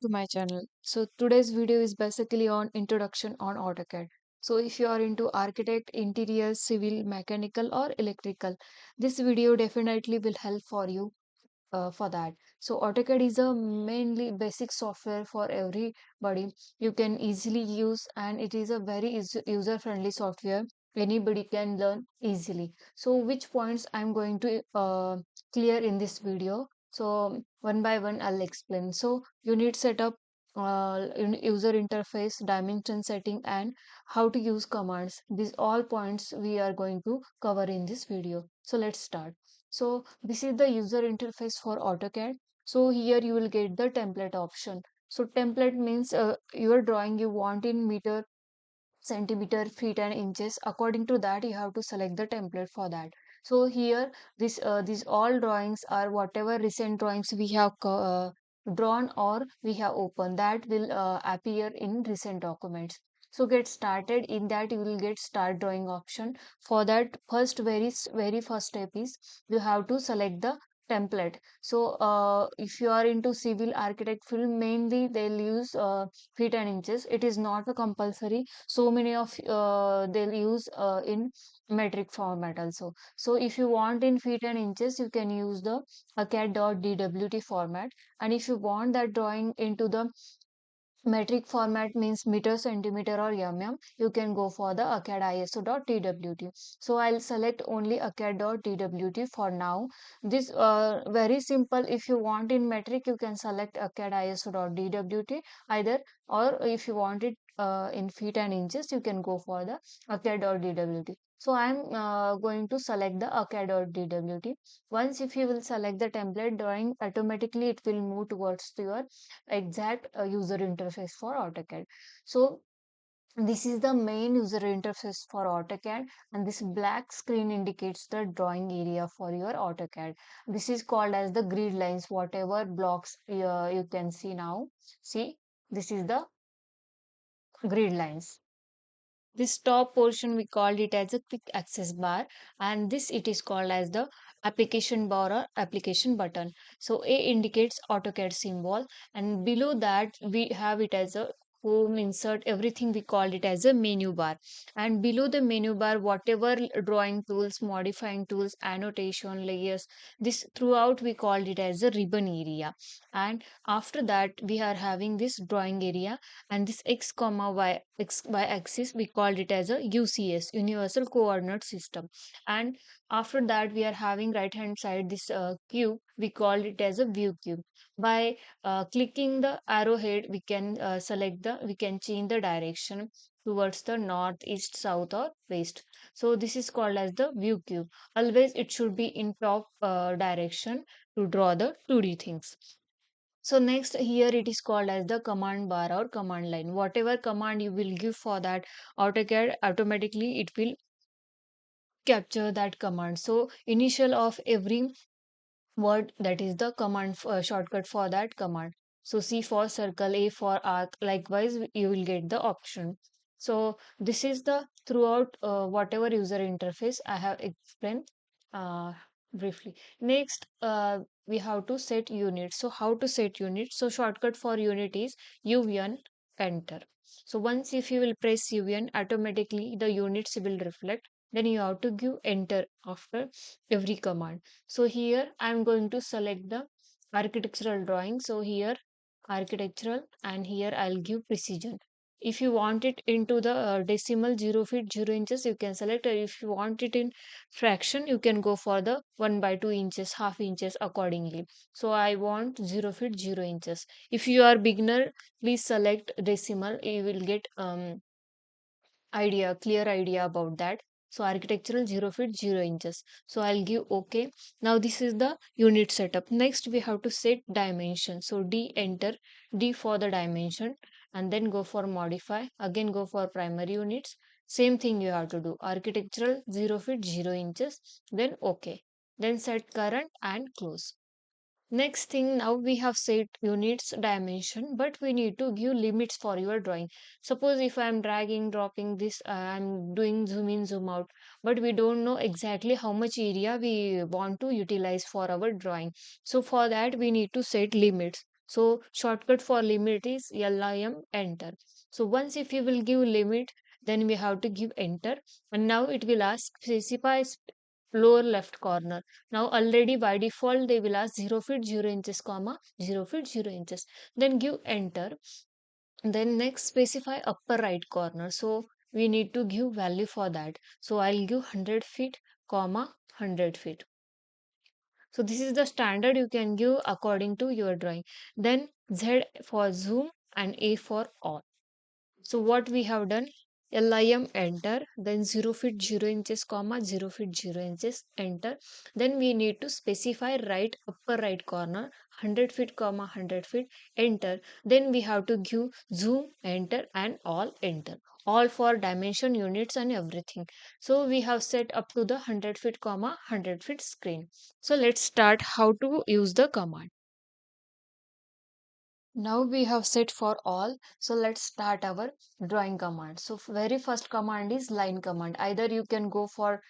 to my channel. So today's video is basically on introduction on AutoCAD. So if you are into architect, interior, civil, mechanical or electrical, this video definitely will help for you for that. So AutoCAD is a mainly basic software for everybody. You can easily use and it is a very user friendly software. Anybody can learn easily. So which points I'm going to clear in this video. So one by one I'll explain. So you need setup, user interface, dimension setting and how to use commands. These all points we are going to cover in this video. So let's start. So this is the user interface for AutoCAD. So here you will get the template option. So template means your drawing you want in meter, centimeter, feet and inches. According to that you have to select the template for that. So here these all drawings are whatever recent drawings we have drawn or we have opened that will appear in recent documents. So get started. In that you will get start drawing option. For that first very first step is you have to select the template. So if you are into civil architect field, mainly they'll use feet and inches. It is not a compulsory. So many of they'll use in metric format also. So if you want in feet and inches you can use the AutoCAD.dwt format, and if you want that drawing into the metric format means meter, centimeter or you can go for the AutoCAD ISO.twt. So I'll select only AutoCAD.twt for now. This very simple. If you want in metric, you can select AutoCAD ISO.dwt either, or if you want it in feet and inches, you can go for the AutoCAD.dwt. So I'm going to select the AutoCAD.dwt. Once if you will select the template drawing, automatically it will move towards your exact user interface for AutoCAD. So this is the main user interface for AutoCAD, and this black screen indicates the drawing area for your AutoCAD. This is called as the grid lines, whatever blocks you can see now. See, this is the grid lines. This top portion we called it as a quick access bar, and this it is called as the application bar or application button. So A indicates AutoCAD symbol, and below that we have it as a home, insert, everything we called it as a menu bar. And below the menu bar, whatever drawing tools, modifying tools, annotation, layers, this throughout we called it as a ribbon area. And after that we are having this drawing area, and this x comma y axis we called it as a UCS, universal coordinate system. And after that we are having right hand side this cube, we called it as a view cube. By clicking the arrowhead we can we can change the direction towards the north, east, south or west. So this is called as the view cube. Always it should be in top direction to draw the 2D things. So next here it is called as the command bar or command line. Whatever command you will give for that, AutoCAD automatically it will capture that command. So initial of every word, that is the command shortcut for that command. So C for circle, A for arc, likewise you will get the option. So this is the throughout whatever user interface I have explained uh, briefly. Next we have to set unit. So how to set unit? So shortcut for unit is UN enter. So once if you will press UN, automatically the units will reflect. Then you have to give enter after every command. So here I'm going to select the architectural drawing. So here architectural, and here I'll give precision. If you want it into the decimal 0 feet 0 inches, you can select. Or if you want it in fraction, you can go for the 1 by 2 inches, half inches accordingly. So I want 0 feet 0 inches. If you are beginner, please select decimal. You will get clear idea about that. So architectural 0 feet 0 inches. So I'll give OK. Now this is the unit setup. Next we have to set dimension. So D enter, D for the dimension, and then go for modify. Again go for primary units. Same thing you have to do. Architectural 0 feet 0 inches. Then OK. Then set current and close. Next thing, now we have set units dimension, but we need to give limits for your drawing. Suppose if I am dragging, dropping this, I am doing zoom in, zoom out, but we don't know exactly how much area we want to utilize for our drawing. So for that we need to set limits. So shortcut for limit is LIM enter. So once if you will give limit, then we have to give enter, and now it will ask specify lower left corner. Now already by default they will ask 0 feet 0 inches comma 0 feet 0 inches. Then give enter. Then next specify upper right corner. So we need to give value for that. So I'll give 100 feet comma 100 feet. So this is the standard you can give according to your drawing. Then Z for zoom and A for all. So what we have done, LIM enter, then 0 feet 0 inches comma 0 feet 0 inches enter. Then we need to specify right upper right corner 100 feet comma 100 feet enter. Then we have to give zoom enter and all enter. All for dimension units and everything. So we have set up to the 100 feet comma 100 feet screen. So let's start how to use the command. Now we have set for all. So let's start our drawing command. So very first command is line command. Either you can go for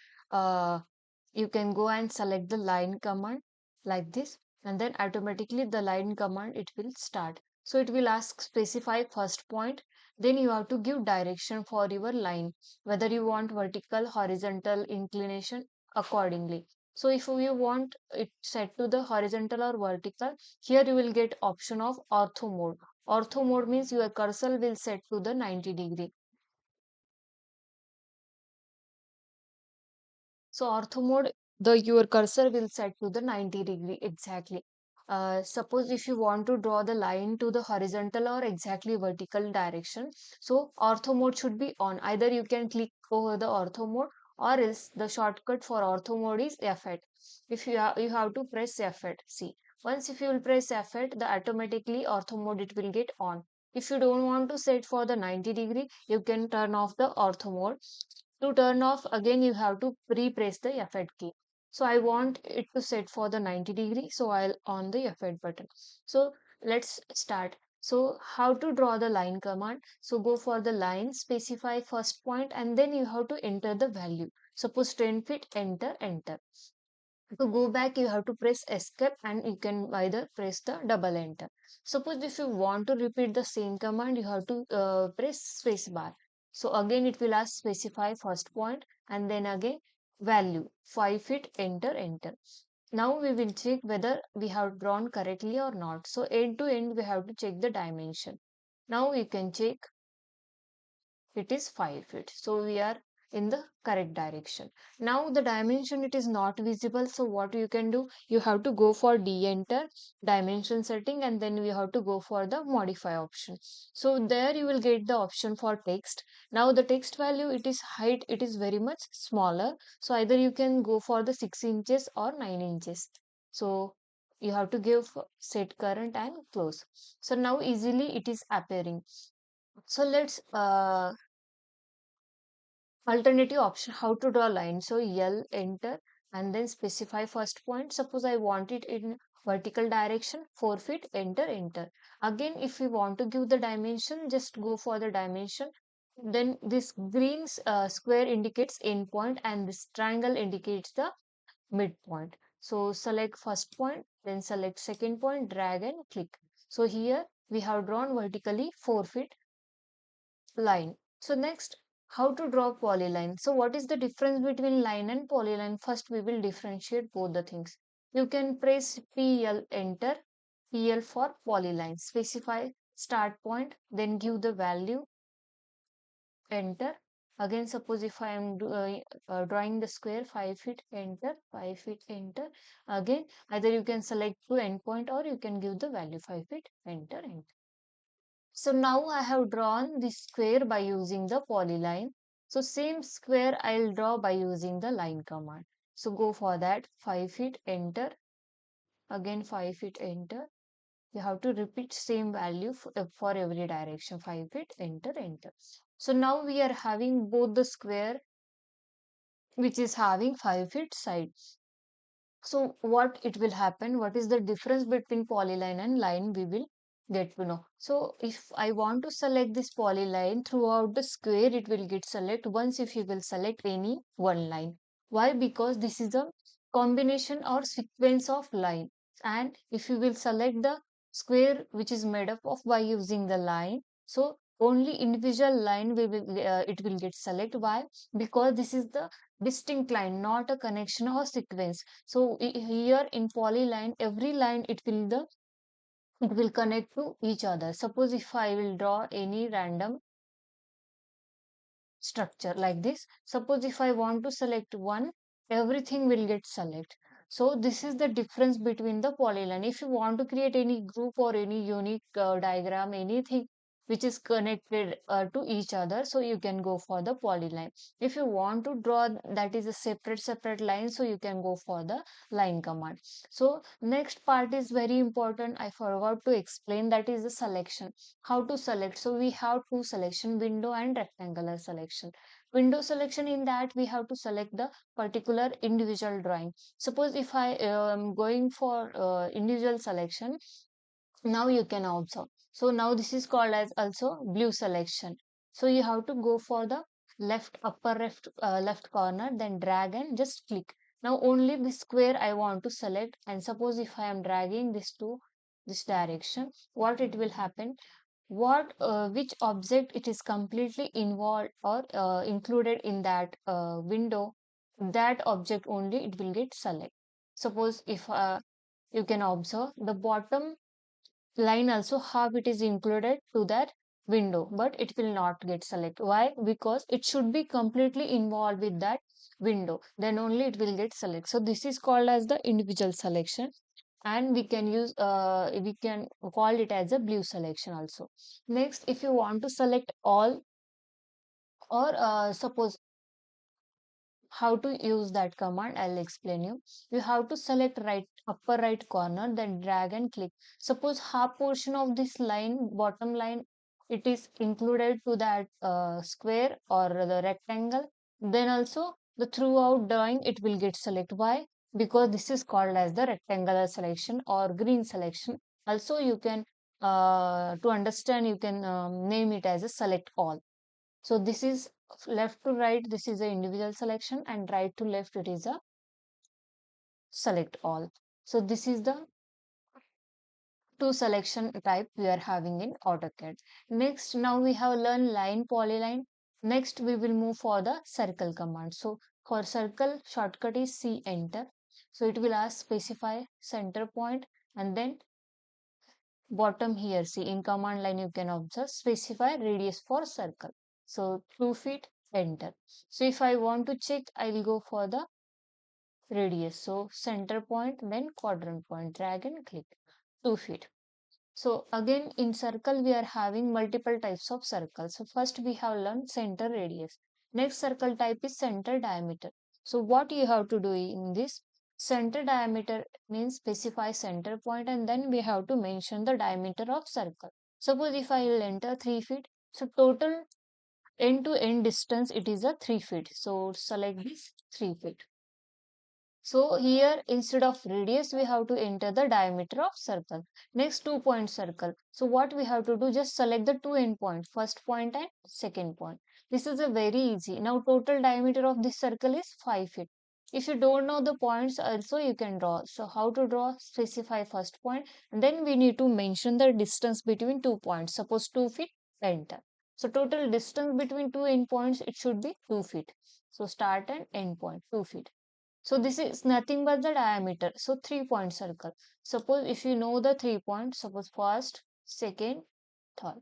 you can go and select the line command like this, and then automatically the line command it will start. So it will ask specify first point, then you have to give direction for your line, whether you want vertical, horizontal, inclination accordingly. So if you want it set to the horizontal or vertical, here you will get option of ortho mode. Ortho mode means your cursor will set to the 90-degree. So ortho mode, the your cursor will set to the 90-degree exactly. Suppose if you want to draw the line to the horizontal or exactly vertical direction, so ortho mode should be on. Either you can click over the ortho mode, or else the shortcut for ortho mode is F8. If you have to press F8. See, once if you will press F8, the automatically ortho mode it will get on. If you don't want to set for the 90-degree, you can turn off the ortho mode. To turn off again, you have to pre-press the F8 key. So I want it to set for the 90-degree, so I'll on the F8 button. So let's start. So how to draw the line command? So go for the line, specify first point, and then you have to enter the value. Suppose 10 feet, enter, enter. To go back, you have to press escape, and you can either press the double enter. Suppose if you want to repeat the same command, you have to press space bar. So again, it will ask specify first point, and then again value 5 feet, enter, enter. Now we will check whether we have drawn correctly or not. So end to end, we have to check the dimension. Now you can check it is 5 feet, so we are in the correct direction. Now the dimension it is not visible, so what you can do, you have to go for de-enter dimension setting, and then we have to go for the modify option. So there you will get the option for text. Now the text value, it is height, it is very much smaller, so either you can go for the 6 inches or 9 inches. So you have to give set current and close. So now easily it is appearing. So let's alternative option how to draw line. So L enter, and then specify first point. Suppose I want it in vertical direction 4 feet, enter, enter. Again, if we want to give the dimension, just go for the dimension. Then this green square indicates end point, and this triangle indicates the midpoint. So select first point, then select second point, drag and click. So here we have drawn vertically 4 feet line. So next, how to draw polyline. So what is the difference between line and polyline? First, we will differentiate both the things. You can press PL, enter, PL for polyline. Specify start point, then give the value, enter. Again, suppose if I am drawing the square 5 feet, enter, 5 feet, enter. Again, either you can select to endpoint, or you can give the value 5 feet, enter, enter. So now I have drawn the square by using the polyline. So same square I'll draw by using the line command. So go for that 5 feet, enter. Again 5 feet, enter. You have to repeat same value for every direction. 5 feet, enter, enter. So now we are having both the square which is having 5 feet sides. So what it will happen, what is the difference between polyline and line, we will get to know. So if I want to select this polyline throughout the square, it will get select once if you will select any one line. Why? Because this is a combination or sequence of line. And if you will select the square which is made up of by using the line. So only individual line it will get select. Why? Because this is the distinct line, not a connection or sequence. So here in polyline, every line it will connect to each other. Suppose if I will draw any random structure like this. Suppose if I want to select one, everything will get select. So this is the difference between the polyline. If you want to create any group or any unique diagram, anything which is connected to each other, so you can go for the polyline. If you want to draw that is a separate line, so you can go for the line command. So next part is very important. I forgot to explain, that is the selection. How to select? So we have two selection, window and rectangular selection. Window selection, in that we have to select the particular individual drawing. Suppose if I am going for individual selection, now you can observe. So now this is called as also blue selection. So you have to go for the left corner, then drag and just click. Now only this square I want to select, and suppose if I am dragging this to this direction, what it will happen, which object it is completely involved or included in that window, that object only it will get select. Suppose if you can observe the bottom line also, how it is included to that window, but it will not get select. Why? Because it should be completely involved with that window, then only it will get select. So this is called as the individual selection, and we can call it as a blue selection also. Next, if you want to select all, or suppose how to use that command, I'll explain you. You have to select upper right corner, then drag and click. Suppose half portion of this line, bottom line, it is included to that square or the rectangle, then also the throughout drawing it will get select. Why? Because this is called as the rectangular selection or green selection. Also you can to understand, you can name it as a select all. So this is left to right, this is a individual selection, and right to left, it is a select all. So this is the two selection type we are having in AutoCAD. Next, now we have learned line, polyline. Next, we will move for the circle command. So for circle, shortcut is C enter. So it will ask specify center point, and then bottom here, see in command line you can observe specify radius for circle. So 2 feet, enter. So if I want to check, I will go for the radius. So center point, then quadrant point, drag and click 2 feet. So again in circle we are having multiple types of circles. So first we have learned center radius. Next circle type is center diameter. So what you have to do in this center diameter means specify center point, and then we have to mention the diameter of circle. Suppose if I will enter 3 feet, so total end to end distance it is a 3 feet. So select this 3 feet. So here instead of radius we have to enter the diameter of circle. Next 2 point circle. So what we have to do, just select the two end points, first point and second point. This is a very easy. Now total diameter of this circle is 5 feet. If you don't know the points also you can draw. So how to draw? Specify first point, and then we need to mention the distance between 2 points. Suppose 2 feet, enter. So total distance between two end points it should be 2 feet. So start and end point 2 feet. So this is nothing but the diameter. So 3 point circle. Suppose if you know the 3 points, suppose first, second, third.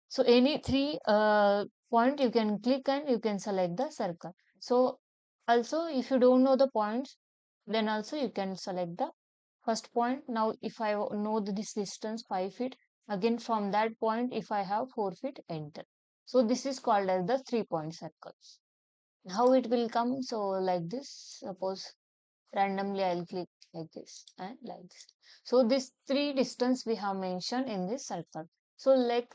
So any three point you can click and you can select the circle. So also if you don't know the points, then also you can select the first point. Now if I know this distance 5 feet, again from that point if I have 4 feet, enter. So this is called as the 3 point circle. How it will come? So like this, suppose randomly I'll click like this and like this. So this three distance we have mentioned in this circle. So like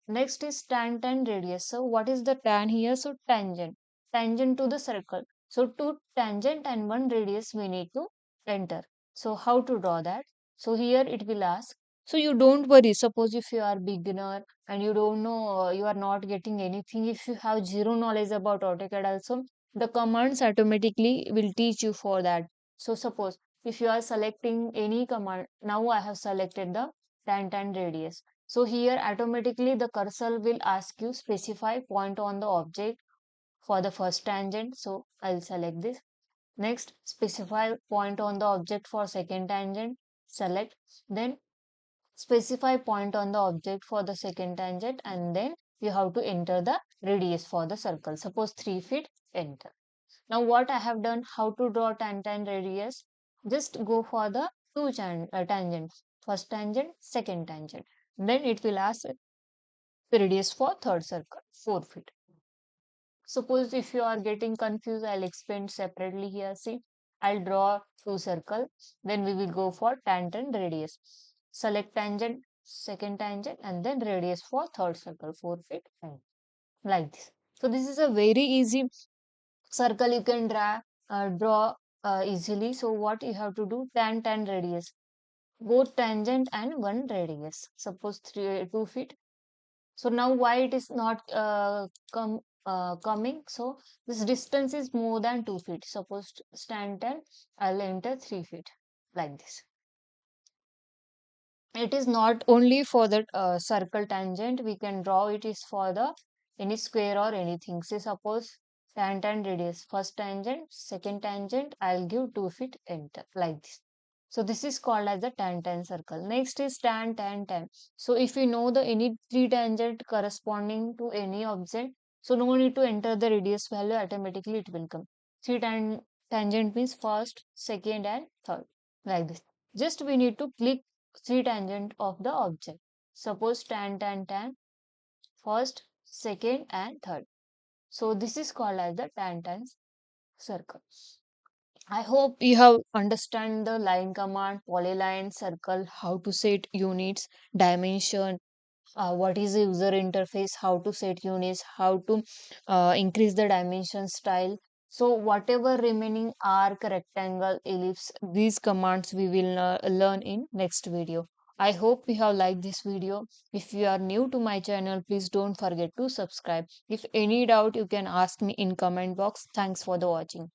next is tan radius. So what is the tan here? So tangent to the circle. So two tangent and one radius we need to enter. So how to draw that? So here it will ask. So you don't worry, suppose if you are beginner and you don't know, you are not getting anything, if you have zero knowledge about AutoCAD also, the commands automatically will teach you for that. So suppose if you are selecting any command, now I have selected the tangent radius. So here automatically the cursor will ask you specify point on the object for the first tangent. So I'll select this. Next, specify point on the object for second tangent. Select. Then specify point on the object for the second tangent, and then you have to enter the radius for the circle. Suppose 3 feet, enter. Now what I have done, how to draw tangent radius? Just go for the two tangents. First tangent, second tangent. Then it will ask the radius for third circle, 4 feet. Suppose if you are getting confused, I'll explain separately here. See, I'll draw two circles. Then we will go for tangent radius. Select tangent, second tangent, and then radius for third circle, 4 feet, and like this. So this is a very easy circle you can draw easily. So what you have to do, tan radius, both tangent and one radius. Suppose 2 feet. So now why it is not coming? So this distance is more than 2 feet. Suppose stand 10, I'll enter 3 feet like this. It is not only for the circle tangent we can draw, it is for the any square or anything. Say suppose tangent radius, first tangent, second tangent, I'll give 2 feet, enter like this. So this is called as the tan circle. Next is tan. So if you know the any three tangent corresponding to any object, so no need to enter the radius value, automatically it will come. Tangent means first, second and third like this. Just we need to click three tangent of the object. Suppose tan, first, second and third. So this is called as the tan circle. I hope you have understand the line command, polyline, circle, how to set units, dimension, what is the user interface, how to set units, how to increase the dimension style. So whatever remaining arc, rectangle, ellipse, these commands we will learn in next video. I hope you have liked this video. If you are new to my channel, please don't forget to subscribe. If any doubt, you can ask me in comment box. Thanks for the watching.